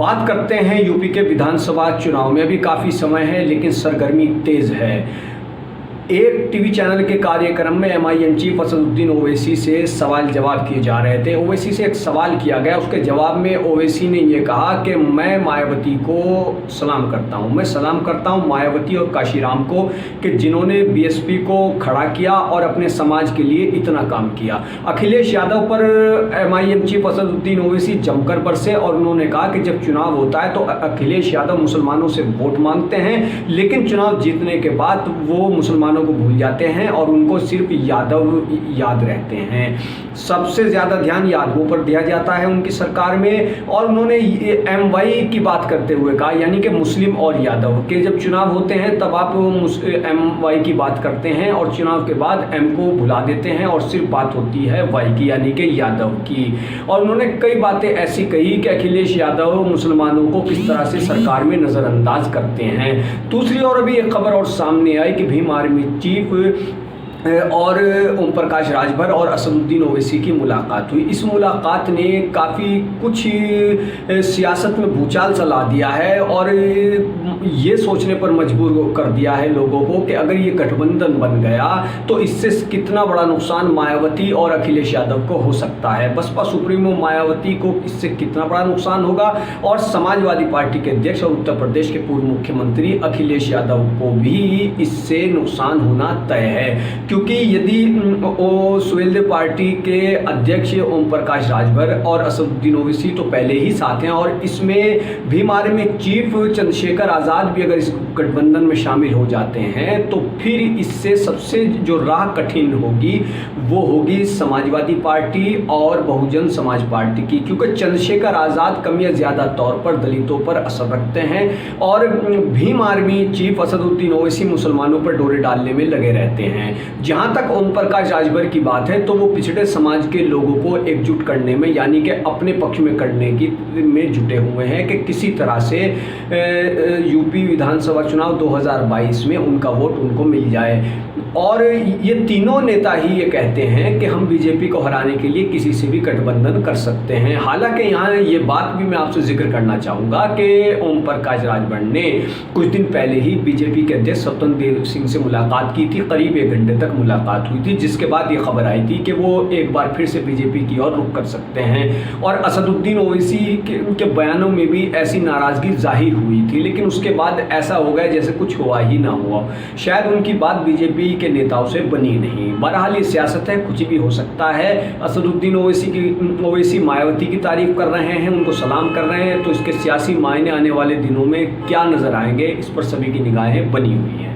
बात करते हैं यूपी के विधानसभा चुनाव में। अभी काफ़ी समय है लेकिन सरगर्मी तेज़ है। एक टीवी चैनल के कार्यक्रम में एमआईएम चीफ असदुद्दीन ओवैसी से सवाल जवाब किए जा रहे थे। ओवैसी से एक सवाल किया गया, उसके जवाब में ओवैसी ने ये कहा कि मैं मायावती को सलाम करता हूँ, मैं सलाम करता हूँ मायावती और काशीराम को कि जिन्होंने बीएसपी को खड़ा किया और अपने समाज के लिए इतना काम किया। अखिलेश यादव पर एमआईएम चीफ असदुद्दीन ओवैसी जमकर बरसे और उन्होंने कहा कि जब चुनाव होता है तो अखिलेश यादव मुसलमानों से वोट मांगते हैं, लेकिन चुनाव जीतने के बाद वो मुसलमान को भूल जाते हैं और उनको सिर्फ यादव याद रहते हैं। सबसे ज़्यादा ध्यान यादवों पर दिया जाता है उनकी सरकार में। और उन्होंने एमवाई की बात करते हुए कहा, यानी कि मुस्लिम और यादव के जब चुनाव होते हैं तब आप एमवाई की बात करते हैं और चुनाव के बाद एम को भुला देते हैं और सिर्फ बात होती है वाई की, यानी कि यादव की। और उन्होंने कई बातें ऐसी कही कि अखिलेश यादव मुसलमानों को किस तरह से सरकार में नज़रअंदाज करते हैं। दूसरी ओर अभी एक खबर और सामने आई कि भीम आर्मी चीफ और ओम प्रकाश राजभर और असदुद्दीन ओवैसी की मुलाकात हुई। इस मुलाकात ने काफ़ी कुछ सियासत में भूचाल चला दिया है और ये सोचने पर मजबूर कर दिया है लोगों को कि अगर ये गठबंधन बन गया तो इससे कितना बड़ा नुकसान मायावती और अखिलेश यादव को हो सकता है। बसपा सुप्रीमो मायावती को इससे कितना बड़ा नुकसान होगा और समाजवादी पार्टी के अध्यक्ष और उत्तर प्रदेश के पूर्व मुख्यमंत्री अखिलेश यादव को भी इससे नुकसान होना तय है। क्योंकि यदि सुहेलदेव पार्टी के अध्यक्ष ओम प्रकाश राजभर और असदुद्दीन ओवैसी तो पहले ही साथ हैं और इसमें भीम आर्मी चीफ चंद्रशेखर आज़ाद भी अगर इस गठबंधन में शामिल हो जाते हैं तो फिर इससे सबसे जो राह कठिन होगी वो होगी समाजवादी पार्टी और बहुजन समाज पार्टी की, क्योंकि चंद्रशेखर आज़ाद कम या ज़्यादा तौर पर दलितों पर असर रखते हैं और भीम आर्मी चीफ असदुद्दीन ओवैसी मुसलमानों पर डोरे डालने में लगे रहते हैं। जहां तक ओम प्रकाश राजभर की बात है तो वो पिछड़े समाज के लोगों को एकजुट करने में, यानी कि अपने पक्ष में करने की में जुटे हुए हैं कि किसी तरह से यूपी विधानसभा चुनाव 2022 में उनका वोट उनको मिल जाए। और ये तीनों नेता ही ये कहते हैं कि हम बीजेपी को हराने के लिए किसी से भी गठबंधन कर सकते हैं। हालांकि यहाँ ये बात भी मैं आपसे जिक्र करना चाहूँगा कि ओम प्रकाश राजभर ने कुछ दिन पहले ही बीजेपी के अध्यक्ष स्वतंत्र देव सिंह से मुलाकात की थी। करीब 1 घंटे तक मुलाकात हुई थी, जिसके बाद ये खबर आई थी कि वो एक बार फिर से बीजेपी की ओर रुख कर सकते हैं। और असदुद्दीन ओवैसी के बयानों में भी ऐसी नाराज़गी जाहिर हुई थी, लेकिन उसके बाद ऐसा हो गया जैसे कुछ हुआ ही ना हुआ। शायद उनकी बात बीजेपी के नेताओं से बनी नहीं। बहरहाल ये सियासत है, कुछ भी हो सकता है। असदुद्दीन ओवैसी मायावती की तारीफ कर रहे हैं, उनको सलाम कर रहे हैं, तो इसके सियासी मायने आने वाले दिनों में क्या नज़र आएंगे, इस पर सभी की निगाहें बनी हुई हैं।